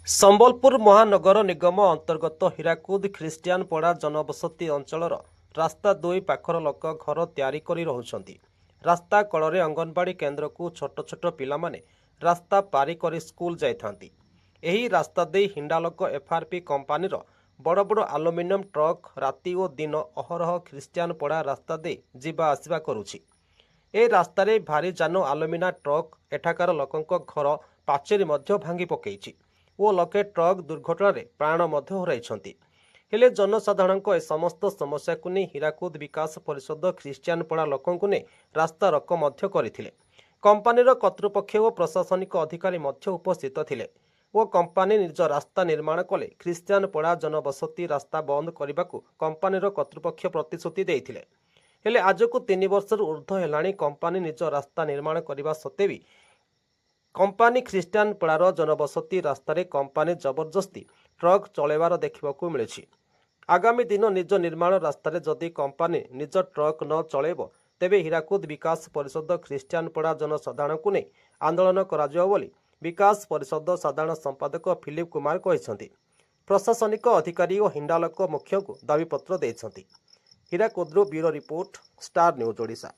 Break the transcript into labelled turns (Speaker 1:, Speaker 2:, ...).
Speaker 1: ସମ୍ବଲପୁର ମହାନଗର ନିଗମ ଅନ୍ତର୍ଗତ ହୀରାକୁଦ ଖ୍ରୀଷ୍ଟିଆନପଡ଼ା ଜନବସତି ଅଞ୍ଚଳର ରାସ୍ତା ଦୁଇ ପାଖର ଲୋକ ଘର ତିଆରି କରି ରହୁଛନ୍ତି। ରାସ୍ତା କଡ଼ରେ ଅଙ୍ଗନବାଡ଼ି କେନ୍ଦ୍ରକୁ ଛୋଟ ଛୋଟ ପିଲାମାନେ ରାସ୍ତା ପାରି କରି ସ୍କୁଲ ଯାଇଥାନ୍ତି। ଏହି ରାସ୍ତା ଦେଇ ହିଣ୍ଡାଲୋକ ଏଫଆରପି କମ୍ପାନୀର ବଡ଼ ବଡ଼ ଆଲୁମିନିୟମ ଟ୍ରକ୍ ରାତି ଓ ଦିନ ଅହରହ ଖ୍ରୀଷ୍ଟିଆନପଡ଼ା ରାସ୍ତା ଦେଇ ଯିବା ଆସିବା କରୁଛି। ଏ ରାସ୍ତାରେ ଭାରୀ ଯାନ ଆଲୁମିନା ଟ୍ରକ୍ ଏଠାକାର ଲୋକଙ୍କ ଘର ପାଚେରୀ ମଧ୍ୟ ଭାଙ୍ଗି ପକାଇଛି ଓ ଲୋକେ ଟ୍ରକ୍ ଦୁର୍ଘଟଣାରେ ପ୍ରାଣ ମଧ୍ୟ ହରାଇଛନ୍ତି। ହେଲେ ଜନସାଧାରଣଙ୍କ ଏ ସମସ୍ତ ସମସ୍ୟାକୁ ନେଇ ହୀରାକୁଦ ବିକାଶ ପରିଷଦ ଖ୍ରୀଷ୍ଟିଆନପଡ଼ା ଲୋକଙ୍କୁ ନେଇ ରାସ୍ତା ରୋକ ମଧ୍ୟ କରିଥିଲେ। କମ୍ପାନୀର କର୍ତ୍ତୃପକ୍ଷ ଓ ପ୍ରଶାସନିକ ଅଧିକାରୀ ମଧ୍ୟ ଉପସ୍ଥିତ ଥିଲେ ଓ କମ୍ପାନୀ ନିଜ ରାସ୍ତା ନିର୍ମାଣ କଲେ ଖ୍ରୀଷ୍ଟିଆନପଡ଼ା ଜନବସତି ରାସ୍ତା ବନ୍ଦ କରିବାକୁ କମ୍ପାନୀର କର୍ତ୍ତୃପକ୍ଷ ପ୍ରତିଶ୍ରୁତି ଦେଇଥିଲେ। ହେଲେ ଆଜକୁ 3 ବର୍ଷରୁ ଉର୍ଦ୍ଧ୍ୱ ହେଲାଣି କମ୍ପାନୀ ନିଜ ରାସ୍ତା ନିର୍ମାଣ କରିବା ସତ୍ତ୍ୱେ ବି କମ୍ପାନୀ ଖ୍ରୀଷ୍ଟିଆନପଡ଼ାର ଜନବସତି ରାସ୍ତାରେ କମ୍ପାନୀ ଜବରଦସ୍ତି ଟ୍ରକ୍ ଚଳାଇବାର ଦେଖିବାକୁ ମିଳିଛି। ଆଗାମୀ ଦିନ ନିଜ ନିର୍ମାଣ ରାସ୍ତାରେ ଯଦି କମ୍ପାନୀ ନିଜ ଟ୍ରକ୍ ନ ଚଳାଇବ ତେବେ ହୀରାକୁଦ ବିକାଶ ପରିଷଦ ଖ୍ରୀଷ୍ଟିଆନପଡ଼ା ଜନସାଧାରଣଙ୍କୁ ନେଇ ଆନ୍ଦୋଳନ କରାଯିବ ବୋଲି ବିକାଶ ପରିଷଦ ସାଧାରଣ ସମ୍ପାଦକ ଫିଲିପ କୁମାର କହିଛନ୍ତି। ପ୍ରଶାସନିକ ଅଧିକାରୀ ଓ ହିଣ୍ଡାଲୋକ ମୁଖ୍ୟଙ୍କୁ ଦାବିପତ୍ର ଦେଇଛନ୍ତି। ହୀରାକୁଦରୁ bureau report, Star News Odisha.